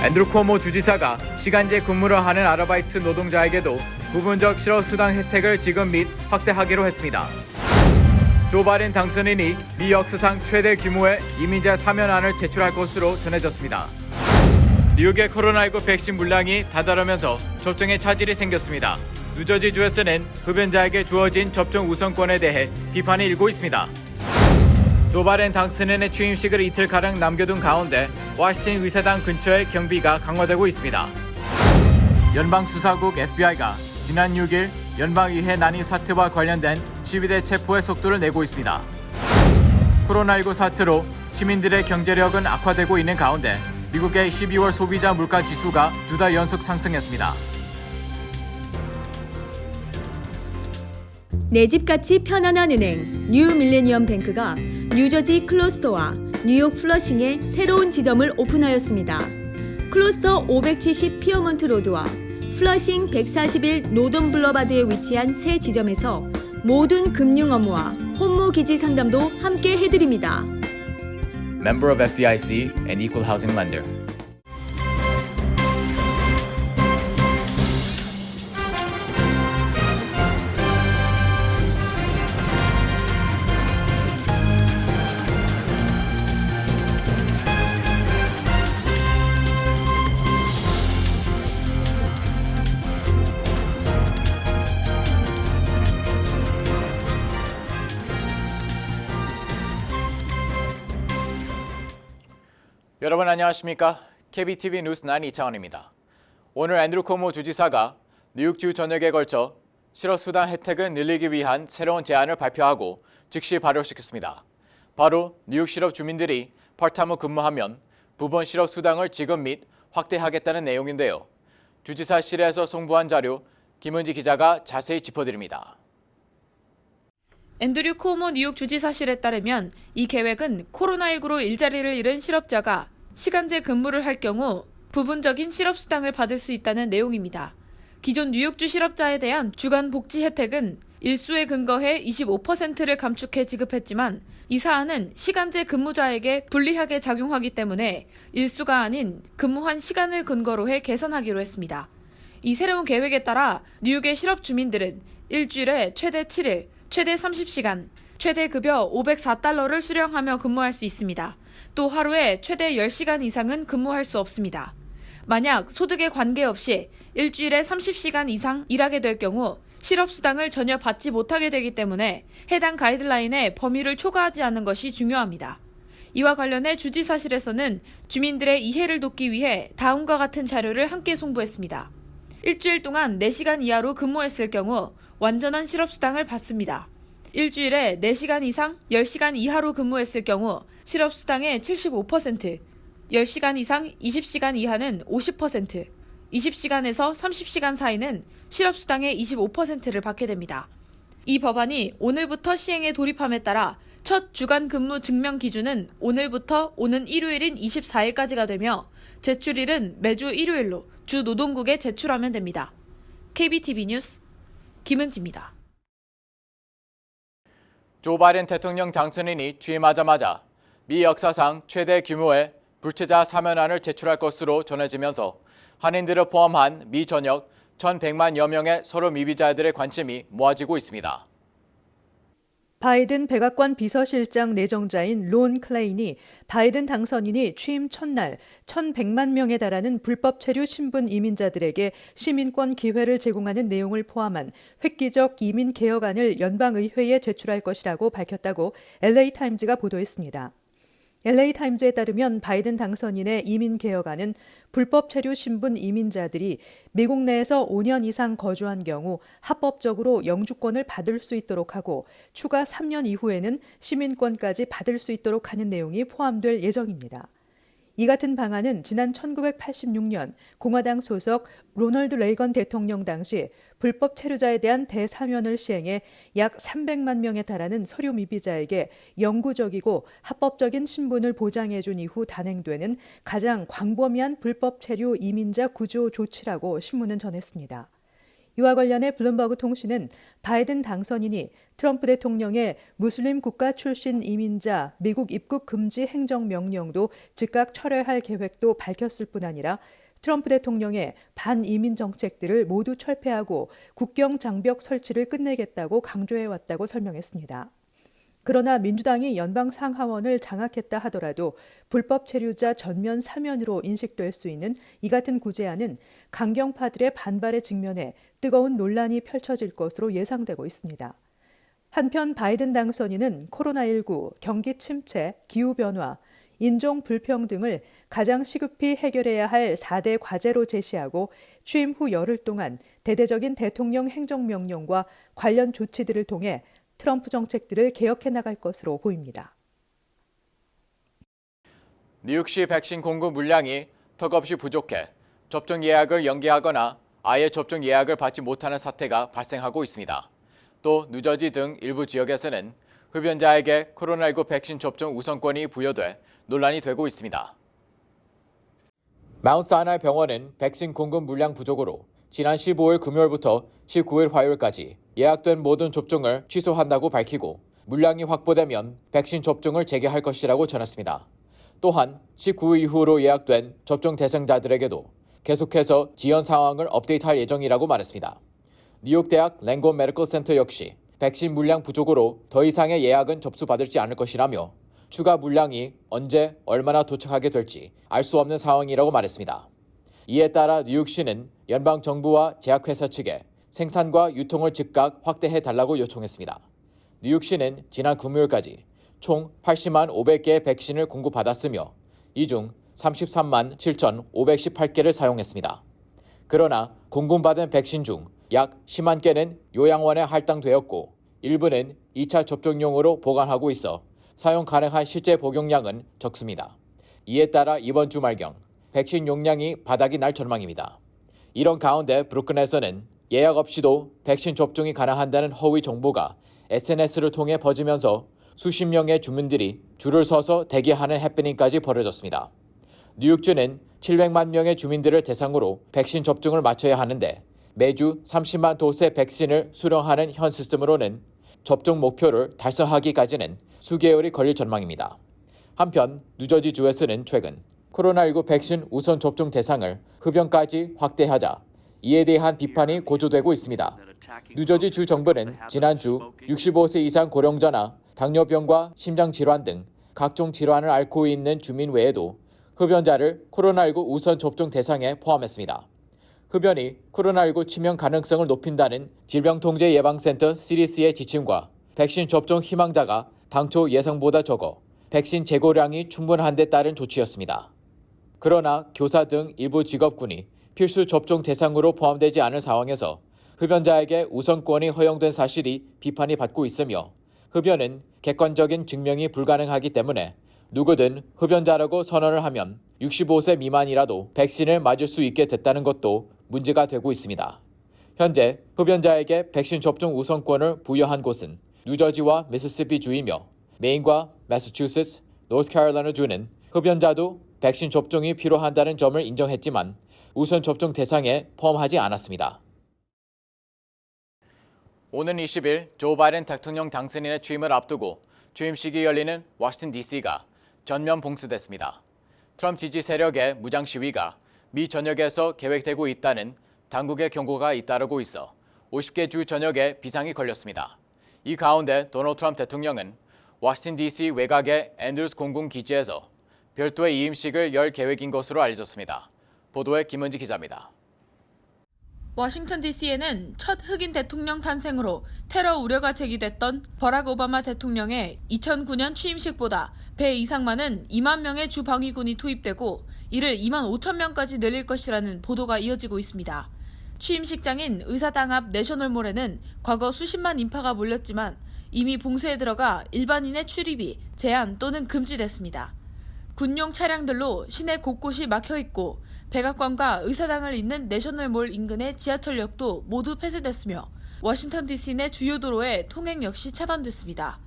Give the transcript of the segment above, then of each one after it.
앤드루 쿠오모 주지사가 시간제 근무를 하는 아르바이트 노동자에게도 부분적 실업수당 혜택을 지급 및 확대하기로 했습니다. 조 바이든 당선인이 미 역사상 최대 규모의 이민자 사면안을 제출할 것으로 전해졌습니다. 뉴욕의 코로나19 백신 물량이 다다르면서 접종에 차질이 생겼습니다. 뉴저지주에서는 흡연자에게 주어진 접종 우선권에 대해 비판이 일고 있습니다. 조 바이든 당선인의 취임식을 이틀가량 남겨둔 가운데 워싱턴 의사당 근처의 경비가 강화되고 있습니다. 연방수사국 FBI가 지난 6일 연방의회 난임 사태와 관련된 12대 체포의 속도를 내고 있습니다. 코로나19 사태로 시민들의 경제력은 악화되고 있는 가운데 미국의 12월 소비자 물가 지수가 2달 연속 상승했습니다. 내 집같이 편안한 은행 뉴 밀레니엄 뱅크가 뉴저지 클러스터와 뉴욕 플러싱에 새로운 지점을 오픈하였습니다. 클러스터 570 피어먼트 로드와 플러싱 141 노던 블러바드에 위치한 새 지점에서 모든 금융 업무와 혼무 기지 상담도 함께 해드립니다. Member of FDIC and Equal Housing Lender. 여러분 안녕하십니까? KBTV 뉴스 9 이창원입니다. 오늘 앤드루 쿠오모 주지사가 뉴욕주 전역에 걸쳐 실업수당 혜택을 늘리기 위한 새로운 제안을 발표하고 즉시 발효시켰습니다. 바로 뉴욕 실업 주민들이 파트타임으로 근무하면 부분 실업수당을 지급 및 확대하겠다는 내용인데요. 주지사실에서 송부한 자료 김은지 기자가 자세히 짚어드립니다. 앤드류 쿠오모 뉴욕 주지사실에 따르면 이 계획은 코로나19로 일자리를 잃은 실업자가 시간제 근무를 할 경우 부분적인 실업수당을 받을 수 있다는 내용입니다. 기존 뉴욕주 실업자에 대한 주간 복지 혜택은 일수에 근거해 25%를 감축해 지급했지만 이 사안은 시간제 근무자에게 불리하게 작용하기 때문에 일수가 아닌 근무한 시간을 근거로 해 계산하기로 했습니다. 이 새로운 계획에 따라 뉴욕의 실업 주민들은 일주일에 최대 7일, 최대 30시간, 최대 급여 $504를 수령하며 근무할 수 있습니다. 또 하루에 최대 10시간 이상은 근무할 수 없습니다. 만약 소득에 관계없이 일주일에 30시간 이상 일하게 될 경우 실업수당을 전혀 받지 못하게 되기 때문에 해당 가이드라인의 범위를 초과하지 않는 것이 중요합니다. 이와 관련해 주지사실에서는 주민들의 이해를 돕기 위해 다음과 같은 자료를 함께 송부했습니다. 일주일 동안 4시간 이하로 근무했을 경우 완전한 실업수당을 받습니다. 일주일에 4시간 이상 10시간 이하로 근무했을 경우 실업수당의 75%, 10시간 이상 20시간 이하는 50%, 20시간에서 30시간 사이는 실업수당의 25%를 받게 됩니다. 이 법안이 오늘부터 시행에 돌입함에 따라 첫 주간 근무 증명 기준은 오늘부터 오는 일요일인 24일까지가 되며 제출일은 매주 일요일로 주 노동국에 제출하면 됩니다. KBTV 뉴스 김은지입니다. 조 바이든 대통령 당선인이 취임하자마자 미 역사상 최대 규모의 불체자 사면안을 제출할 것으로 전해지면서 한인들을 포함한 미 전역 1,100만여 명의 서로 미비자들의 관심이 모아지고 있습니다. 바이든 백악관 비서실장 내정자인 론 클레인이 바이든 당선인이 취임 첫날 1,100만 명에 달하는 불법 체류 신분 이민자들에게 시민권 기회를 제공하는 내용을 포함한 획기적 이민 개혁안을 연방의회에 제출할 것이라고 밝혔다고 LA타임즈가 보도했습니다. LA타임즈에 따르면 바이든 당선인의 이민 개혁안은 불법 체류 신분 이민자들이 미국 내에서 5년 이상 거주한 경우 합법적으로 영주권을 받을 수 있도록 하고 추가 3년 이후에는 시민권까지 받을 수 있도록 하는 내용이 포함될 예정입니다. 이 같은 방안은 지난 1986년 공화당 소속 로널드 레이건 대통령 당시 불법 체류자에 대한 대사면을 시행해 약 300만 명에 달하는 서류 미비자에게 영구적이고 합법적인 신분을 보장해 준 이후 단행되는 가장 광범위한 불법 체류 이민자 구조 조치라고 신문은 전했습니다. 이와 관련해 블룸버그 통신은 바이든 당선인이 트럼프 대통령의 무슬림 국가 출신 이민자 미국 입국 금지 행정명령도 즉각 철회할 계획도 밝혔을 뿐 아니라 트럼프 대통령의 반이민 정책들을 모두 철폐하고 국경 장벽 설치를 끝내겠다고 강조해왔다고 설명했습니다. 그러나 민주당이 연방 상하원을 장악했다 하더라도 불법 체류자 전면 사면으로 인식될 수 있는 이 같은 구제안은 강경파들의 반발에 직면해 뜨거운 논란이 펼쳐질 것으로 예상되고 있습니다. 한편 바이든 당선인은 코로나19, 경기 침체, 기후변화, 인종 불평등을 가장 시급히 해결해야 할 4대 과제로 제시하고 취임 후 열흘 동안 대대적인 대통령 행정명령과 관련 조치들을 통해 트럼프 정책들을 개혁해 나갈 것으로 보입니다. 뉴욕시 백신 공급 물량이 턱없이 부족해 접종 예약을 연기하거나 아예 접종 예약을 받지 못하는 사태가 발생하고 있습니다. 또 뉴저지 등 일부 지역에서는 흡연자에게 코로나19 백신 접종 우선권이 부여돼 논란이 되고 있습니다. 마운트 사이나이 병원은 백신 공급 물량 부족으로 지난 15일 금요일부터 19일 화요일까지 예약된 모든 접종을 취소한다고 밝히고 물량이 확보되면 백신 접종을 재개할 것이라고 전했습니다. 또한 19일 이후로 예약된 접종 대상자들에게도 계속해서 지연 상황을 업데이트할 예정이라고 말했습니다. 뉴욕대학 랭곤 메디컬 센터 역시 백신 물량 부족으로 더 이상의 예약은 접수받을지 않을 것이라며 추가 물량이 언제 얼마나 도착하게 될지 알 수 없는 상황이라고 말했습니다. 이에 따라 뉴욕시는 연방정부와 제약회사 측에 생산과 유통을 즉각 확대해달라고 요청했습니다. 뉴욕시는 지난 금요일까지 총 80만 500개의 백신을 공급받았으며 이 중 33만 7,518개를 사용했습니다. 그러나 공급받은 백신 중 약 10만 개는 요양원에 할당되었고 일부는 2차 접종용으로 보관하고 있어 사용 가능한 실제 복용량은 적습니다. 이에 따라 이번 주말경 백신 용량이 바닥이 날 전망입니다. 이런 가운데 브루클린에서는 예약 없이도 백신 접종이 가능하다는 허위 정보가 SNS를 통해 퍼지면서 수십 명의 주민들이 줄을 서서 대기하는 해프닝까지 벌어졌습니다. 뉴욕주는 700만 명의 주민들을 대상으로 백신 접종을 마쳐야 하는데 매주 30만 도스의 백신을 수령하는 현 시스템으로는 접종 목표를 달성하기까지는 수개월이 걸릴 전망입니다. 한편 뉴저지주에서는 최근 코로나19 백신 우선 접종 대상을 흡연까지 확대하자 이에 대한 비판이 고조되고 있습니다. 뉴저지 주 정부는 지난주 65세 이상 고령자나 당뇨병과 심장질환 등 각종 질환을 앓고 있는 주민 외에도 흡연자를 코로나19 우선 접종 대상에 포함했습니다. 흡연이 코로나19 치명 가능성을 높인다는 질병통제예방센터 CDC의 지침과 백신 접종 희망자가 당초 예상보다 적어 백신 재고량이 충분한 데 따른 조치였습니다. 그러나 교사 등 일부 직업군이 필수 접종 대상으로 포함되지 않은 상황에서 흡연자에게 우선권이 허용된 사실이 비판이 받고 있으며 흡연은 객관적인 증명이 불가능하기 때문에 누구든 흡연자라고 선언을 하면 65세 미만이라도 백신을 맞을 수 있게 됐다는 것도 문제가 되고 있습니다. 현재 흡연자에게 백신 접종 우선권을 부여한 곳은 뉴저지와 미시시피주이며 메인과 매사추세츠, 노스캐롤라이나주는 흡연자도 백신 접종이 필요하다는 점을 인정했지만 우선 접종 대상에 포함하지 않았습니다. 오는 20일 조 바이든 대통령 당선인의 취임을 앞두고 취임식이 열리는 워싱턴 DC가 전면 봉쇄됐습니다. 트럼프 지지 세력의 무장 시위가 미 전역에서 계획되고 있다는 당국의 경고가 잇따르고 있어 50개 주 전역에 비상이 걸렸습니다. 이 가운데 도널드 트럼프 대통령은 워싱턴 DC 외곽의 앤드루스 공군기지에서 별도의 이임식을 열 계획인 것으로 알려졌습니다. 보도에 김은지 기자입니다. 워싱턴 DC에는 첫 흑인 대통령 탄생으로 테러 우려가 제기됐던 버락 오바마 대통령의 2009년 취임식보다 배 이상 많은 2만 명의 주 방위군이 투입되고 이를 2만 5천 명까지 늘릴 것이라는 보도가 이어지고 있습니다. 취임식장인 의사당 앞 내셔널몰에는 과거 수십만 인파가 몰렸지만 이미 봉쇄에 들어가 일반인의 출입이 제한 또는 금지됐습니다. 군용 차량들로 시내 곳곳이 막혀있고 백악관과 의사당을 잇는 내셔널몰 인근의 지하철역도 모두 폐쇄됐으며 워싱턴 DC 내 주요 도로의 통행 역시 차단됐습니다.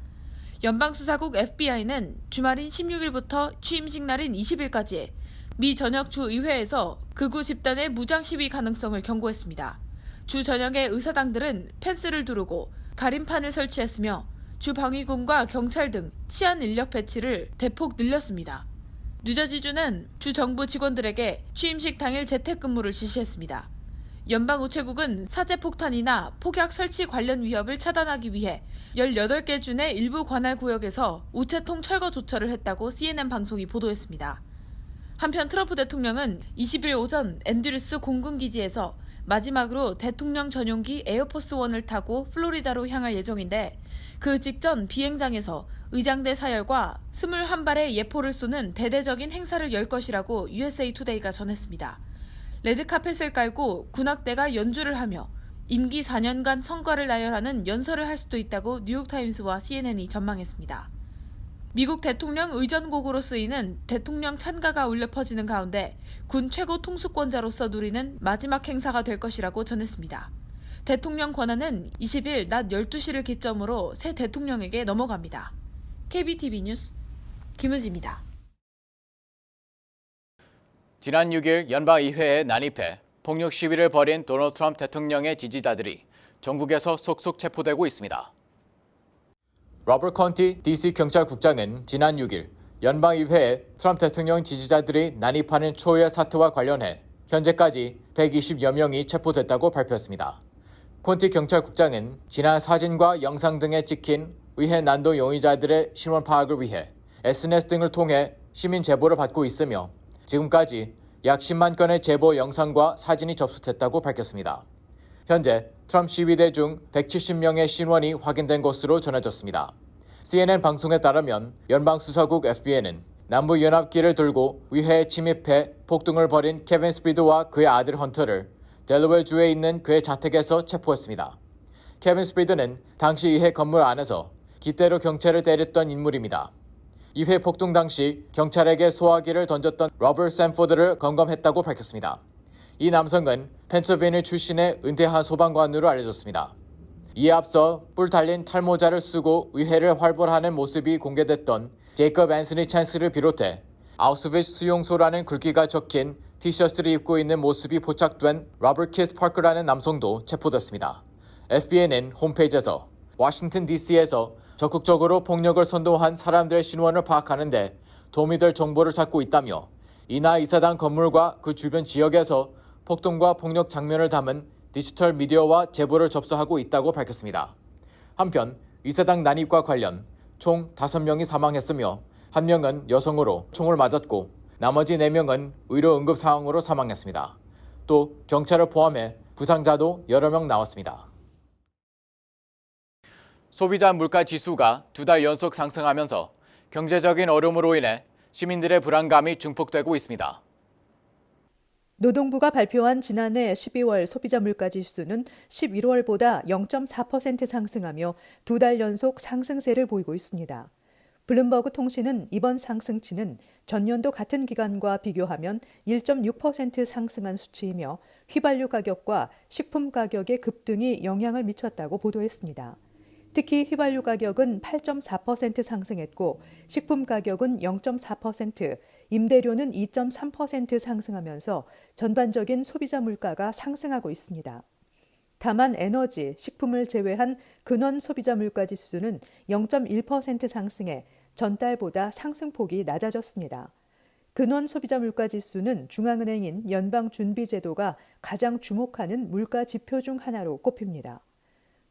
연방수사국 FBI는 주말인 16일부터 취임식 날인 20일까지 미 전역 주의회에서 극우 집단의 무장 시위 가능성을 경고했습니다. 주 전역에 의사당들은 펜스를 두르고 가림판을 설치했으며 주 방위군과 경찰 등 치안 인력 배치를 대폭 늘렸습니다. 뉴저지주는 주 정부 직원들에게 취임식 당일 재택근무를 지시했습니다. 연방우체국은 사제폭탄이나 폭약 설치 관련 위협을 차단하기 위해 18개 주 내 일부 관할 구역에서 우체통 철거 조처를 했다고 CNN 방송이 보도했습니다. 한편 트럼프 대통령은 20일 오전 앤드류스 공군기지에서 마지막으로 대통령 전용기 에어포스1을 타고 플로리다로 향할 예정인데 그 직전 비행장에서 의장대 사열과 21발의 예포를 쏘는 대대적인 행사를 열 것이라고 USA 투데이가 전했습니다. 레드카펫을 깔고 군악대가 연주를 하며 임기 4년간 성과를 나열하는 연설을 할 수도 있다고 뉴욕타임스와 CNN이 전망했습니다. 미국 대통령 의전곡으로 쓰이는 대통령 찬가가 울려 퍼지는 가운데 군 최고 통수권자로서 누리는 마지막 행사가 될 것이라고 전했습니다. 대통령 권한은 20일 낮 12시를 기점으로 새 대통령에게 넘어갑니다. KBTV 뉴스 김우지입니다. 지난 6일 연방의회에 난입해 폭력 시위를 벌인 도널드 트럼프 대통령의 지지자들이 전국에서 속속 체포되고 있습니다. 로버트 컨티 DC 경찰국장은 지난 6일 연방의회에 트럼프 대통령 지지자들이 난입하는 초유의 사태와 관련해 현재까지 120여 명이 체포됐다고 발표했습니다. 콘티 경찰국장은 지난 사진과 영상 등에 찍힌 의회 난동 용의자들의 신원 파악을 위해 SNS 등을 통해 시민 제보를 받고 있으며 지금까지 약 10만 건의 제보 영상과 사진이 접수됐다고 밝혔습니다. 현재 트럼프 시위대 중 170명의 신원이 확인된 것으로 전해졌습니다. CNN 방송에 따르면 연방수사국 FBI는 남부연합기를 들고 의회에 침입해 폭동을 벌인 케빈 스피드와 그의 아들 헌터를 델러웨어주에 있는 그의 자택에서 체포했습니다. 케빈 스피드는 당시 의회 건물 안에서 깃대로 경찰을 때렸던 인물입니다. 의회 폭동 당시 경찰에게 소화기를 던졌던 로버트 샌포드를 검거했다고 밝혔습니다. 이 남성은 펜실베이니아 출신의 은퇴한 소방관으로 알려졌습니다. 이에 앞서 뿔 달린 탈모자를 쓰고 의회를 활보하는 모습이 공개됐던 제이컵 앤서니 찬스를 비롯해 아우슈비츠 수용소라는 글귀가 적힌 티셔츠를 입고 있는 모습이 포착된 로버트 키스 파커라는 남성도 체포됐습니다. FBI는 홈페이지에서 워싱턴 DC에서 적극적으로 폭력을 선도한 사람들의 신원을 파악하는 데 도움이 될 정보를 찾고 있다며 이나 이사당 건물과 그 주변 지역에서 폭동과 폭력 장면을 담은 디지털 미디어와 제보를 접수하고 있다고 밝혔습니다. 한편 이사당 난입과 관련 총 5명이 사망했으며 1명은 여성으로 총을 맞았고 나머지 4명은 의료 응급 상황으로 사망했습니다. 또 경찰을 포함해 부상자도 여러 명 나왔습니다. 소비자 물가 지수가 2달 연속 상승하면서 경제적인 어려움으로 인해 시민들의 불안감이 증폭되고 있습니다. 노동부가 발표한 지난해 12월 소비자 물가 지수는 11월보다 0.4% 상승하며 2달 연속 상승세를 보이고 있습니다. 블룸버그 통신은 이번 상승치는 전년도 같은 기간과 비교하면 1.6% 상승한 수치이며 휘발유 가격과 식품 가격의 급등이 영향을 미쳤다고 보도했습니다. 특히 휘발유 가격은 8.4% 상승했고 식품 가격은 0.4%, 임대료는 2.3% 상승하면서 전반적인 소비자 물가가 상승하고 있습니다. 다만 에너지, 식품을 제외한 근원 소비자 물가 지수는 0.1% 상승해 전달보다 상승폭이 낮아졌습니다. 근원 소비자 물가 지수는 중앙은행인 연방준비제도가 가장 주목하는 물가 지표 중 하나로 꼽힙니다.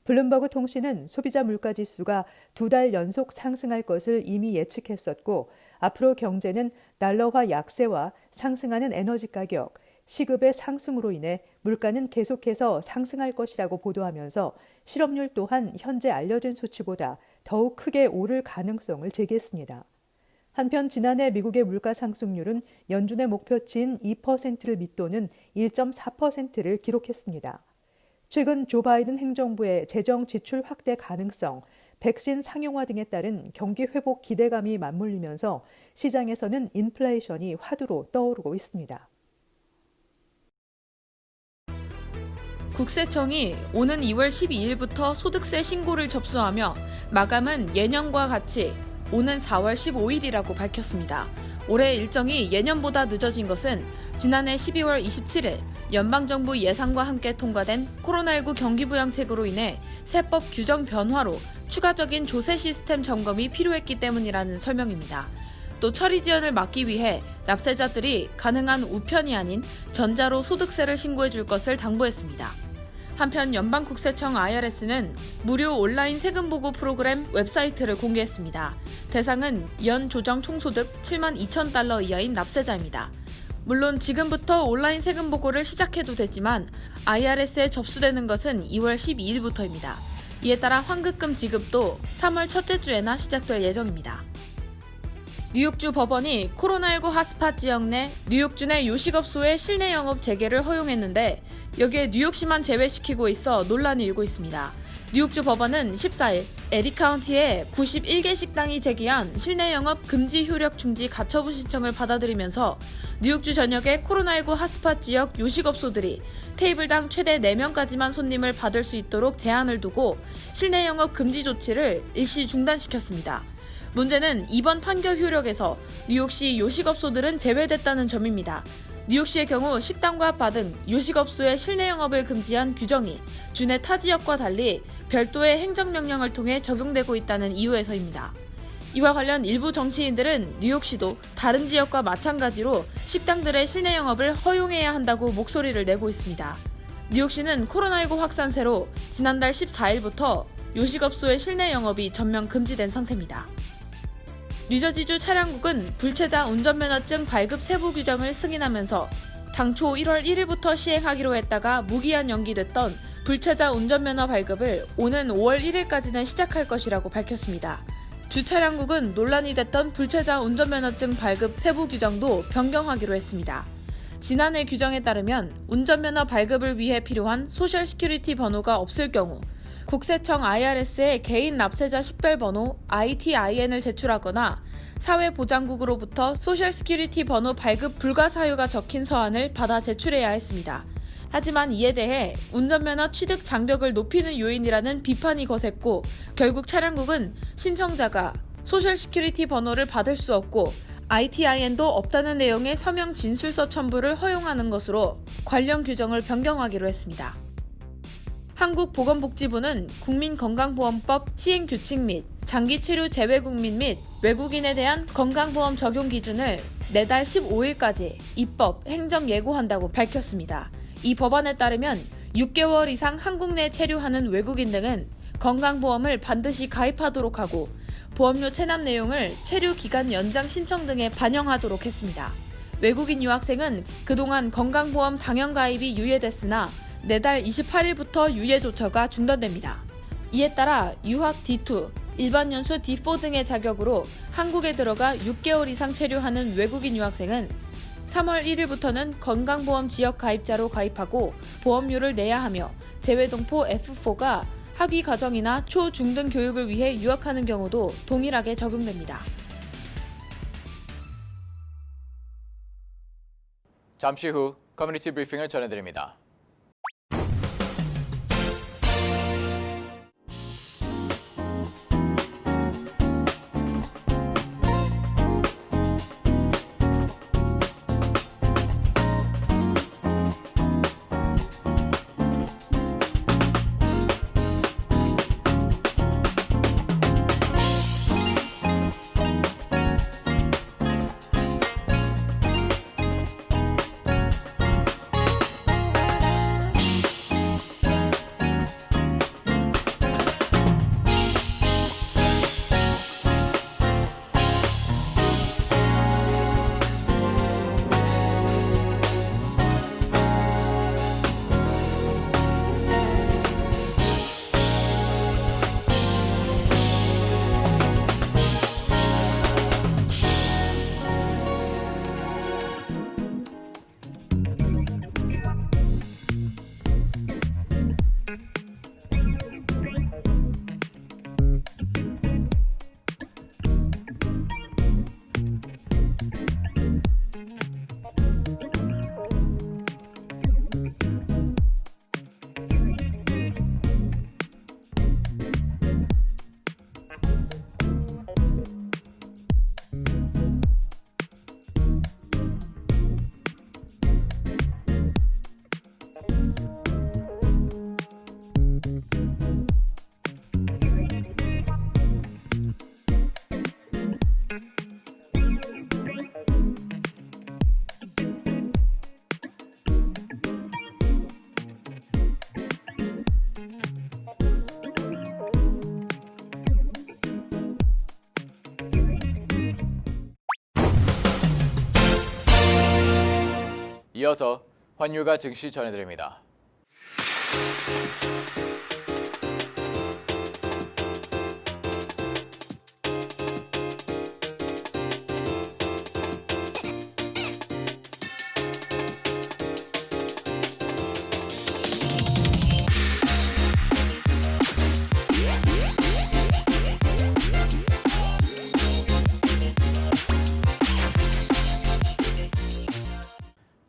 블룸버그 통신은 소비자 물가 지수가 2달 연속 상승할 것을 이미 예측했었고 앞으로 경제는 달러화 약세와 상승하는 에너지 가격, 시급의 상승으로 인해 물가는 계속해서 상승할 것이라고 보도하면서 실업률 또한 현재 알려진 수치보다 더욱 크게 오를 가능성을 제기했습니다. 한편 지난해 미국의 물가 상승률은 연준의 목표치인 2%를 밑도는 1.4%를 기록했습니다. 최근 조 바이든 행정부의 재정 지출 확대 가능성, 백신 상용화 등에 따른 경기 회복 기대감이 맞물리면서 시장에서는 인플레이션이 화두로 떠오르고 있습니다. 국세청이 오는 2월 12일부터 소득세 신고를 접수하며 마감은 예년과 같이 오는 4월 15일이라고 밝혔습니다. 올해 일정이 예년보다 늦어진 것은 지난해 12월 27일 연방정부 예상과 함께 통과된 코로나19 경기부양책으로 인해 세법 규정 변화로 추가적인 조세 시스템 점검이 필요했기 때문이라는 설명입니다. 또 처리 지연을 막기 위해 납세자들이 가능한 우편이 아닌 전자로 소득세를 신고해 줄 것을 당부했습니다. 한편 연방국세청 IRS는 무료 온라인 세금 보고 프로그램 웹사이트를 공개했습니다. 대상은 연 조정 총소득 7만 2천 달러 이하인 납세자입니다. 물론 지금부터 온라인 세금 보고를 시작해도 되지만 IRS에 접수되는 것은 2월 12일부터입니다. 이에 따라 환급금 지급도 3월 첫째 주에나 시작될 예정입니다. 뉴욕주 법원이 코로나19 핫스팟 지역 내 뉴욕주 내 요식업소의 실내 영업 재개를 허용했는데 여기에 뉴욕시만 제외시키고 있어 논란이 일고 있습니다. 뉴욕주 법원은 14일 에리 카운티의 91개 식당이 제기한 실내 영업 금지 효력 중지 가처분 신청을 받아들이면서 뉴욕주 전역의 코로나19 핫스팟 지역 요식업소들이 테이블당 최대 4명까지만 손님을 받을 수 있도록 제한을 두고 실내 영업 금지 조치를 일시 중단시켰습니다. 문제는 이번 판결 효력에서 뉴욕시 요식업소들은 제외됐다는 점입니다. 뉴욕시의 경우 식당과 바 등 요식업소의 실내 영업을 금지한 규정이 주내 타 지역과 달리 별도의 행정명령을 통해 적용되고 있다는 이유에서입니다. 이와 관련 일부 정치인들은 뉴욕시도 다른 지역과 마찬가지로 식당들의 실내 영업을 허용해야 한다고 목소리를 내고 있습니다. 뉴욕시는 코로나19 확산세로 지난달 14일부터 요식업소의 실내 영업이 전면 금지된 상태입니다. 뉴저지주 차량국은 불체자 운전면허증 발급 세부 규정을 승인하면서 당초 1월 1일부터 시행하기로 했다가 무기한 연기됐던 불체자 운전면허 발급을 오는 5월 1일까지는 시작할 것이라고 밝혔습니다. 주 차량국은 논란이 됐던 불체자 운전면허증 발급 세부 규정도 변경하기로 했습니다. 지난해 규정에 따르면 운전면허 발급을 위해 필요한 소셜 시큐리티 번호가 없을 경우 국세청 IRS에 개인 납세자 식별번호 ITIN을 제출하거나 사회보장국으로부터 소셜 시큐리티 번호 발급 불가 사유가 적힌 서한을 받아 제출해야 했습니다. 하지만 이에 대해 운전면허 취득 장벽을 높이는 요인이라는 비판이 거셌고 결국 차량국은 신청자가 소셜 시큐리티 번호를 받을 수 없고 ITIN도 없다는 내용의 서명 진술서 첨부를 허용하는 것으로 관련 규정을 변경하기로 했습니다. 한국보건복지부는 국민건강보험법 시행규칙 및 장기치료 재외국민 및 외국인에 대한 건강보험 적용 기준을 내달 15일까지 입법, 행정 예고한다고 밝혔습니다. 이 법안에 따르면 6개월 이상 한국 내 체류하는 외국인 등은 건강보험을 반드시 가입하도록 하고 보험료 체납 내용을 체류 기간 연장 신청 등에 반영하도록 했습니다. 외국인 유학생은 그동안 건강보험 당연 가입이 유예됐으나 내달 28일부터 유예 조처가 중단됩니다. 이에 따라 유학 D2, 일반 연수 D4 등의 자격으로 한국에 들어가 6개월 이상 체류하는 외국인 유학생은 3월 1일부터는 건강보험 지역 가입자로 가입하고 보험료를 내야 하며 재외동포 F4가 학위 과정이나 초, 중등 교육을 위해 유학하는 경우도 동일하게 적용됩니다. 잠시 후 커뮤니티 브리핑을 전해드립니다. 이어서 환율과 증시 전해드립니다.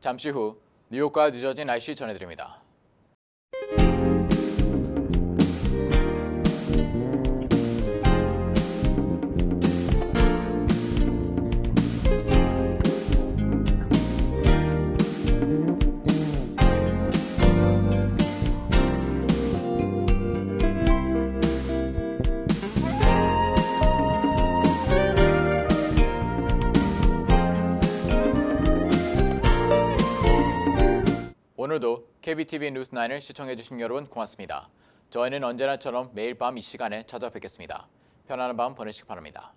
잠시 후 뉴욕과 뉴저지 날씨 전해드립니다. 오늘도 KBTV 뉴스9을 시청해주신 여러분 고맙습니다. 저희는 언제나처럼 매일 밤 이 시간에 찾아뵙겠습니다. 편안한 밤 보내시기 바랍니다.